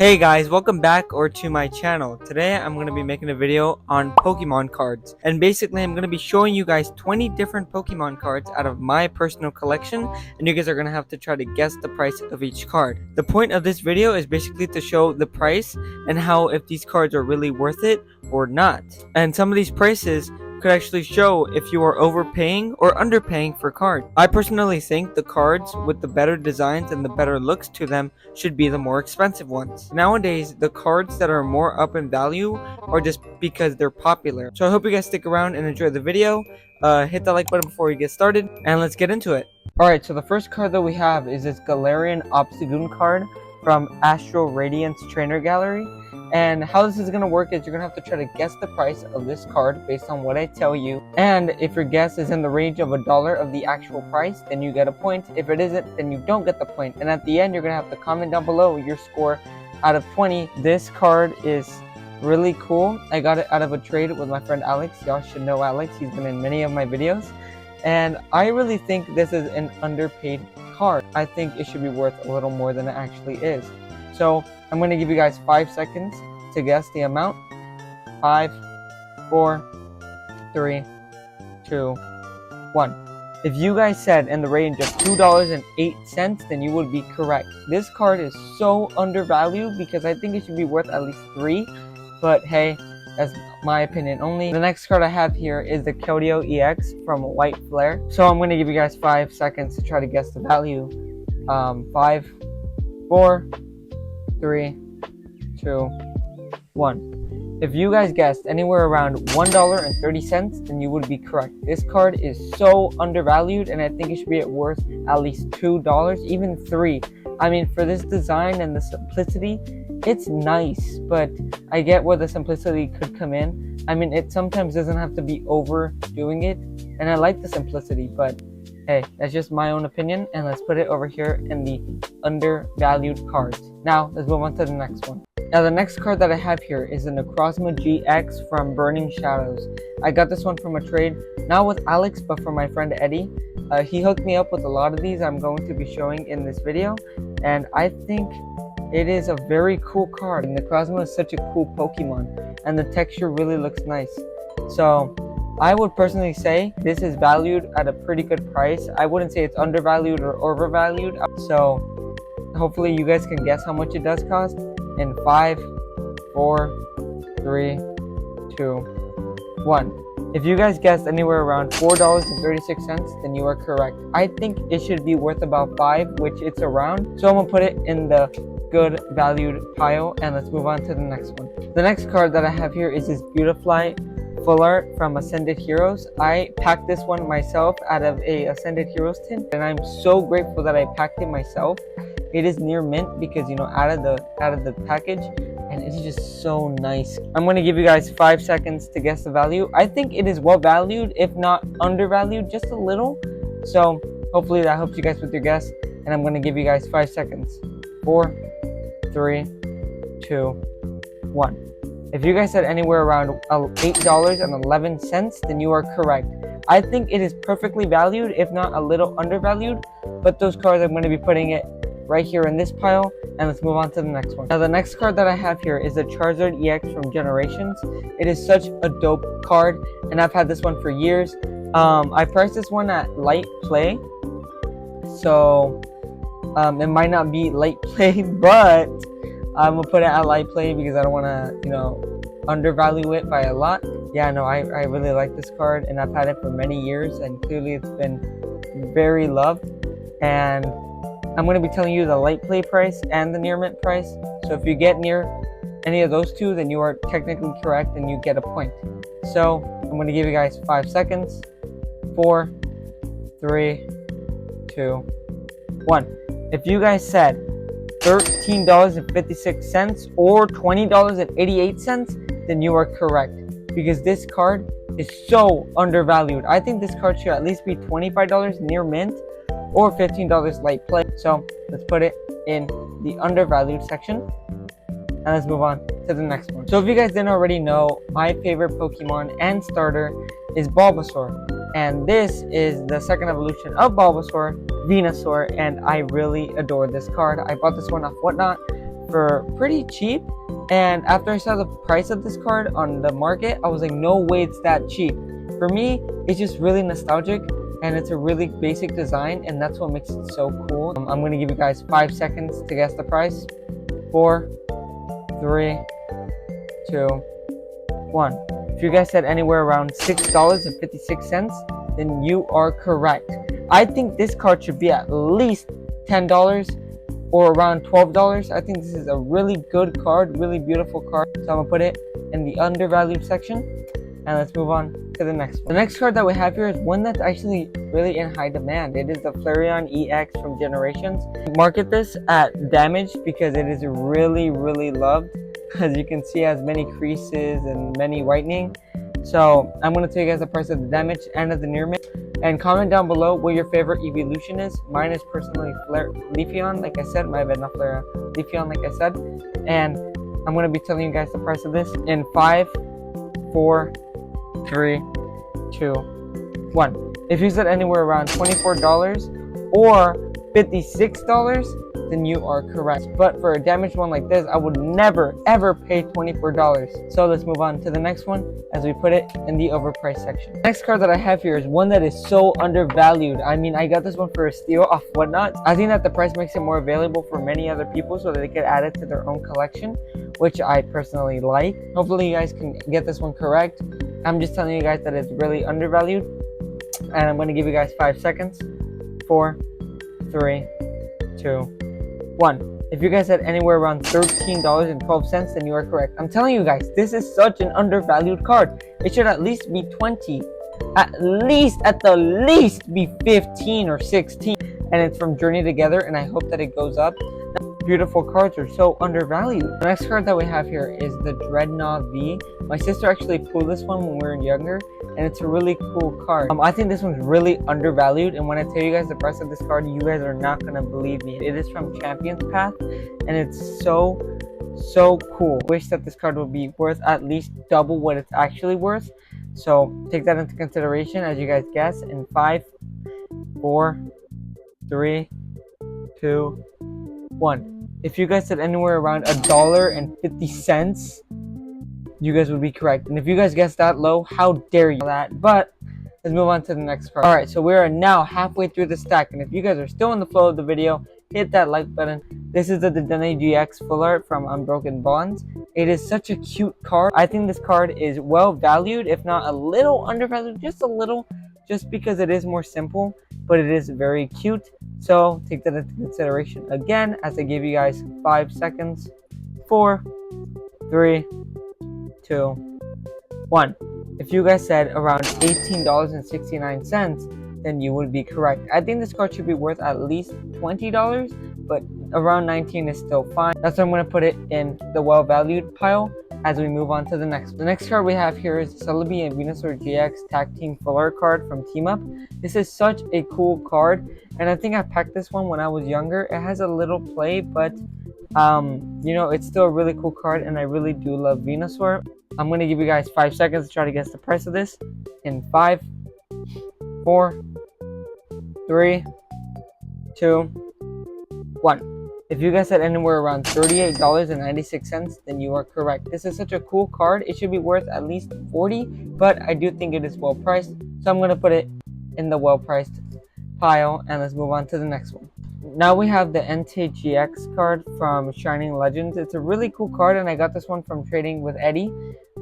Hey guys, welcome back to my channel. Today I'm going to be making a video on Pokemon cards. And basically I'm going to be showing you guys 20 different Pokemon cards out of my personal collection. And you guys are going to have to try to guess the price of each card. The point of this video is basically to show the price and how if these cards are really worth it or not. And some of these prices could actually show if you are overpaying or underpaying for cards. I personally think the cards with the better designs and the better looks to them should be the more expensive ones. Nowadays, the cards that are more up in value are just because they're popular. So I hope you guys stick around and enjoy the video. Hit the like button before we get started, and let's get into it. Alright, so the first card that we have is this Galarian Obstagoon card from Astral Radiance Trainer Gallery. And how this is going to work is you're going to have to try to guess the price of this card based on what I tell you. And if your guess is in the range of $1 of the actual price, then you get a point. If it isn't, then you don't get the point. And at the end, you're going to have to comment down below your score out of 20. This card is really cool. I got it out of a trade with my friend Alex. Y'all should know Alex. He's been in many of my videos. And I really think this is an underpaid card. I think it should be worth a little more than it actually is. So I'm going to give you guys 5 seconds to guess the amount. 5, 4, 3, 2, 1. If you guys said in the range of $2.08, then you would be correct. This card is so undervalued because I think it should be worth at least 3. But hey, that's my opinion only. The next card I have here is the Keldeo EX from White Flare. So I'm going to give you guys 5 seconds to try to guess the value. 5, 4, 3, 2, 1. If you guys guessed anywhere around $1.30, then you would be correct. This card is so undervalued, and I think it should be worth at least $2, even $3. I mean, for this design and the simplicity, it's nice, but I get where the simplicity could come in. I mean, it sometimes doesn't have to be overdoing it, and I like the simplicity, but hey, that's just my own opinion, and let's put it over here in the undervalued cards. Now, let's move on to the next one. Now, the next card that I have here is the Necrozma GX from Burning Shadows. I got this one from a trade, not with Alex, but from my friend Eddie. He hooked me up with a lot of these I'm going to be showing in this video, and I think it is a very cool card. Necrozma is such a cool Pokemon, and the texture really looks nice. So I would personally say this is valued at a pretty good price. I wouldn't say it's undervalued or overvalued. So hopefully you guys can guess how much it does cost in 5, 4, 3, 2, 1. If you guys guessed anywhere around $4.36, then you are correct. I think it should be worth about 5, which it's around. So I'm going to put it in the good valued pile, and let's move on to the next one. The next card that I have here is this Beautifly Full Art from Ascended Heroes. I packed this one myself out of a Ascended Heroes tin, and I'm so grateful that I packed it myself. It is near mint because, you know, out of the package, and it's just so nice. I'm going to give you guys 5 seconds to guess the value. I think it is well valued, if not undervalued, just a little. So hopefully that helps you guys with your guess, and I'm going to give you guys 5 seconds. 4, 3, 2, 1. If you guys said anywhere around $8.11, then you are correct. I think it is perfectly valued, if not a little undervalued, but those cards I'm going to be putting it right here in this pile, and let's move on to the next one. Now, the next card that I have here is the Charizard EX from Generations. It is such a dope card, and I've had this one for years. I priced this one at light play, so it might not be light play, but I'm gonna put it at light play because I don't want to, you know, undervalue it by a lot. Yeah, no, I really like this card, and I've had it for many years, and clearly it's been very loved. And I'm going to be telling you the light play price and the near mint price. So if you get near any of those two, then you are technically correct and you get a point. So I'm going to give you guys 5 seconds. 4, 3, 2, 1. If you guys said $13.56 or $20.88, then you are correct, because this card is so undervalued. I think this card should at least be $25 near mint or $15 light play. So let's put it in the undervalued section, and let's move on to the next one. So if you guys didn't already know, my favorite Pokemon and starter is Bulbasaur, and this is the second evolution of Bulbasaur, Venusaur, and I really adore this card. I bought this one off Whatnot for pretty cheap. And after I saw the price of this card on the market, I was like, no way it's that cheap. For me, it's just really nostalgic, and it's a really basic design, and that's what makes it so cool. I'm gonna give you guys 5 seconds to guess the price. 4, 3, 2, 1. If you guys said anywhere around $6.56, then you are correct. I think this card should be at least $10 or around $12. I think this is a really good card, really beautiful card. So I'm gonna put it in the undervalued section, and let's move on to the next one. The next card that we have here is one that's actually really in high demand. It is the Flareon EX from Generations. Market this at damage because it is really loved. As you can see, it has many creases and many whitening. So I'm going to tell you guys the price of the damage and of the near mint. And comment down below what your favorite evolution is. Mine is personally Leafeon, like I said. My bad, not Flareon. Leafeon, like I said. And I'm going to be telling you guys the price of this in 5, 4, 3, 2, 1. If you said anywhere around $24 or $56, then you are correct. But for a damaged one like this, I would never ever pay $24. So let's move on to the next one as we put it in the overpriced section. The next card that I have here is one that is so undervalued. I mean, I got this one for a steal off Whatnot. I think that the price makes it more available for many other people so that they can add it to their own collection, which I personally like. Hopefully you guys can get this one correct. I'm just telling you guys that it's really undervalued, and I'm going to give you guys 5 seconds. 4, 3, 2, 1. If you guys said anywhere around $13.12, then you are correct. I'm telling you guys, this is such an undervalued card. It should at least be 20. At the least be 15 or 16. And it's from Journey Together, and I hope that it goes up. Beautiful cards are so undervalued. The next card that we have here is the Dreadnought V. My sister actually pulled this one when we were younger, and it's a really cool card. I think this one's really undervalued, and when I tell you guys the price of this card, you guys are not gonna believe me. It is from Champions Path, and it's so cool. Wish that this card would be worth at least double what it's actually worth. So take that into consideration as you guys guess in 5, 4, 3, 2, 1. If you guys said anywhere around $1.50, you guys would be correct. And if you guys guessed that low, how dare you that? But let's move on to the next card. Alright, so we are now halfway through the stack, and if you guys are still in the flow of the video, hit that like button. This is the Dedenne GX full art from Unbroken Bonds. It is such a cute card. I think this card is well valued, if not a little undervalued, just a little, just because it is more simple, but it is very cute. So take that into consideration again as I give you guys 5 seconds. 4, 3, 2, 1. If you guys said around $18.69, then you would be correct. I think this card should be worth at least $20, but around 19 is still fine. That's why I'm going to put it in the well-valued pile as we move on to the next one. The next card we have here is Celebi and Venusaur GX Tag Team Full Art card from Team Up. This is such a cool card, and I think I packed this one when I was younger. It has a little play, but you know, it's still a really cool card, and I really do love Venusaur. I'm going to give you guys 5 seconds to try to guess the price of this in 5, 4, 3, 2, 1. If you guys said anywhere around $38.96, then you are correct. This is such a cool card. It should be worth at least $40, but I do think it is well priced. So I'm going to put it in the well priced pile, and let's move on to the next one. Now we have the Entei GX card from Shining Legends. It's a really cool card, and I got this one from trading with Eddie.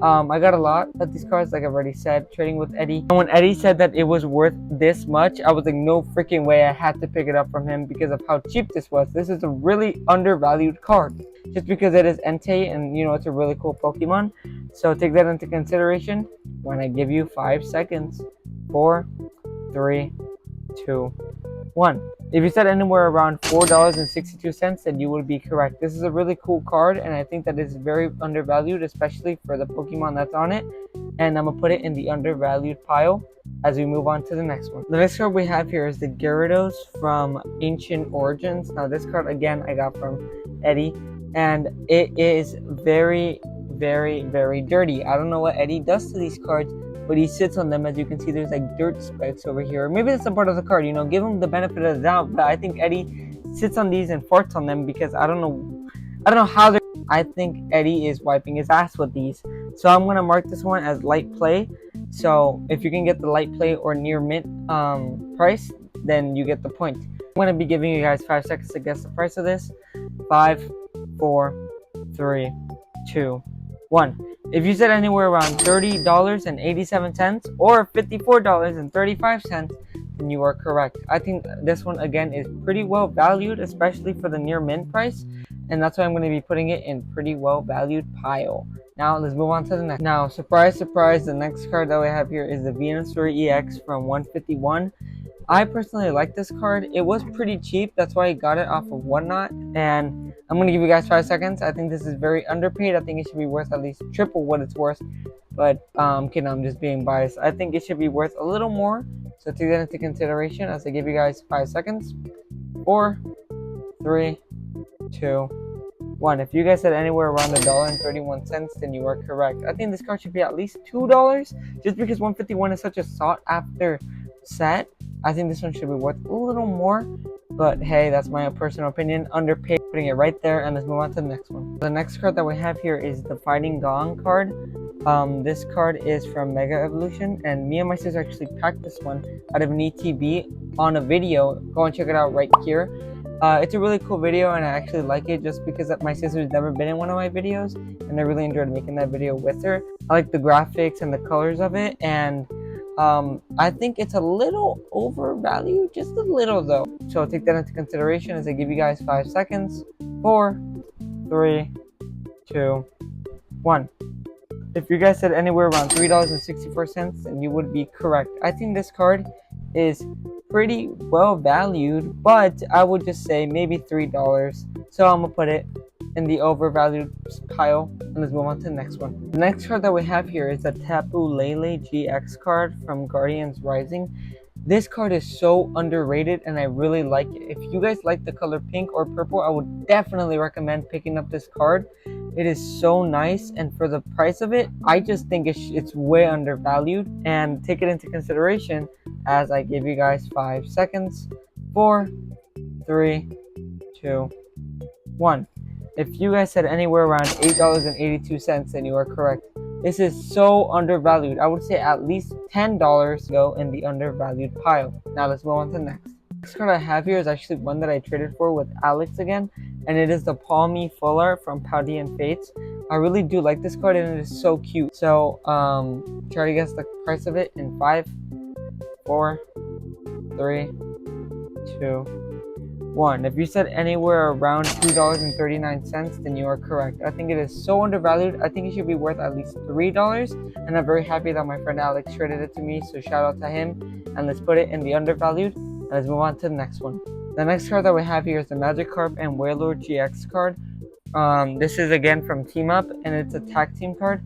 I got a lot of these cards, like I've already said, trading with Eddie. And when Eddie said that it was worth this much, I was like, no freaking way, I had to pick it up from him because of how cheap this was. This is a really undervalued card, just because it is Entei, and you know, it's a really cool Pokemon. So take that into consideration when I give you 5 seconds. 4, 3, 2, 1. If you said anywhere around $4.62, then you would be correct. This is a really cool card, and I think that it's very undervalued, especially for the Pokemon that's on it. And I'm going to put it in the undervalued pile as we move on to the next one. The next card we have here is the Gyarados from Ancient Origins. Now this card, again, I got from Eddie, and it is very dirty. I don't know what Eddie does to these cards, but he sits on them. As you can see, there's like dirt specks over here. Or maybe that's a part of the card, you know, give him the benefit of the doubt. But I think Eddie sits on these and farts on them because I don't know I don't know how they're. I think Eddie is wiping his ass with these. So I'm gonna mark this one as light play. So if you can get the light play or near mint price, then you get the point. I'm gonna be giving you guys 5 seconds to guess the price of this. 5, 4, 3, 2, 1. If you said anywhere around $30.87 or $54.35, then you are correct. I think this one again is pretty well valued, especially for the near mint price, and that's why I'm going to be putting it in pretty well valued pile. Now let's move on to the next. Now, surprise, surprise, the next card that we have here is the Venusaur EX from 151. I personally like this card. It was pretty cheap. That's why I got it off of Whatnot. And I'm going to give you guys 5 seconds. I think this is very underpaid. I think it should be worth at least triple what it's worth. But, okay, no, I'm just being biased. I think it should be worth a little more. So take that into consideration as I give you guys 5 seconds. 4, 3, 2, 1. If you guys said anywhere around $1.31, then you are correct. I think this card should be at least $2. Just because 151 is such a sought after set, I think this one should be worth a little more, but hey, that's my personal opinion. Underpaid, putting it right there, and let's move on to the next one. The next card that we have here is the Fighting Gong card. This card is from Mega Evolution, and me and my sister actually packed this one out of an ETB on a video. Go and check it out right here. It's a really cool video, and I actually like it just because my sister's never been in one of my videos, and I really enjoyed making that video with her. I like the graphics and the colors of it, and I think it's a little overvalued, just a little though. So take that into consideration as I give you guys 5 seconds. 4, 3, 2, 1. If you guys said anywhere around $3.64, then you would be correct. I think this card is pretty well valued, but I would just say maybe $3. So I'm gonna put it in the overvalued pile, and let's move on to the next one. The next card that we have here is the Tapu Lele GX card from Guardians Rising. This card is so underrated, and I really like it. If you guys like the color pink or purple, I would definitely recommend picking up this card. It is so nice, and for the price of it, I just think it's way undervalued. And take it into consideration as I give you guys 5 seconds. 4, 3, 2, 1. If you guys said anywhere around $8.82, then you are correct. This is so undervalued. I would say at least $10 go in the undervalued pile. Now let's move on to the next. Next card I have here is actually one that I traded for with Alex again, and it is the Palmy Full Art from Paldean Fates. I really do like this card, and it is so cute. So try to guess the price of it in 5, 4, 3, 2, 1. If you said anywhere around $2.39, then you are correct. I think it is so undervalued. I think it should be worth at least $3, and I'm very happy that my friend Alex traded it to me, so shout out to him. And let's put it in the undervalued, and let's move on to the next one. The next card that we have here is the Magikarp and Wailord GX card. This is again from Team Up, and it's a tag team card.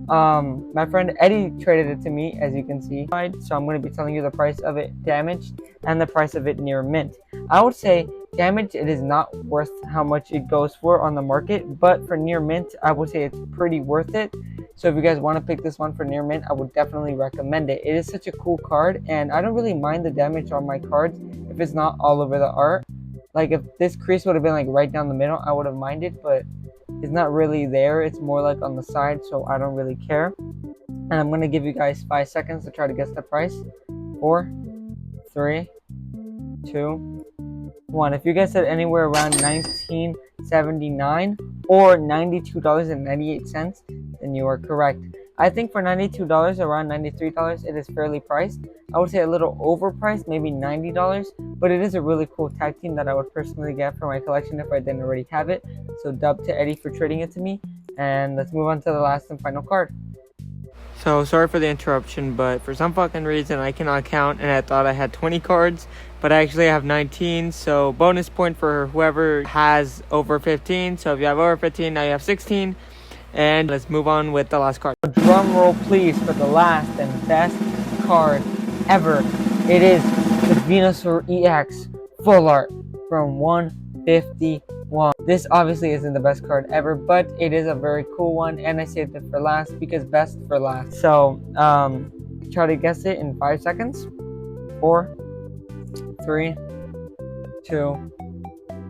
My friend Eddie traded it to me, as you can see, so I'm going to be telling you the price of it damaged and the price of it near mint. I would say damaged, it is not worth how much it goes for on the market, but for near mint, I would say it's pretty worth it. So if you guys want to pick this one for near mint, I would definitely recommend it. It is such a cool card, and I don't really mind the damage on my cards if it's not all over the art. Like if this crease would have been like right down the middle, I would have minded, but it's not really there. It's more like on the side, so I don't really care. And I'm going to give you guys 5 seconds to try to guess the price. 4, 3, 2, 1. If you guys said anywhere around $19.79 or $92.98, then you are correct. I think for $92, around $93, it is fairly priced. I would say a little overpriced, maybe $90, but it is a really cool tag team that I would personally get for my collection if I didn't already have it. So dub to Eddie for trading it to me, and let's move on to the last and final card. So sorry for the interruption, but for some fucking reason I cannot count, and I thought I had 20 cards, but I actually have 19, so bonus point for whoever has over 15. So if you have over 15, now you have 16. And let's move on with the last card. Drum roll please for the last and best card ever. It is the Venusaur EX Full Art from 151. This obviously isn't the best card ever, but it is a very cool one, and I saved it for last because best for last. So try to guess it in 5 seconds. 4, 3, 2,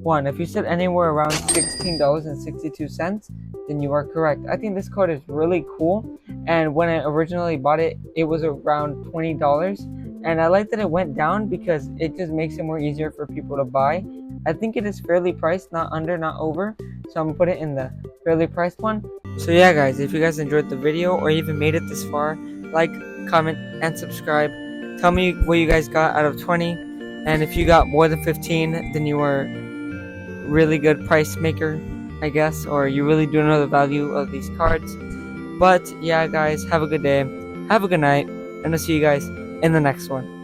one. If you said anywhere around $16.62, then you are correct. I think this card is really cool, and when I originally bought it, it was around $20, and I like that it went down because it just makes it more easier for people to buy. I think it is fairly priced, not under, not over, so I'm gonna put it in the fairly priced one. So yeah guys, if you guys enjoyed the video or even made it this far, like, comment, and subscribe. Tell me what you guys got out of 20, and if you got more than 15, then you are really good price maker, I guess, or you really do know the value of these cards. But yeah guys, have a good day, have a good night, and I'll see you guys in the next one.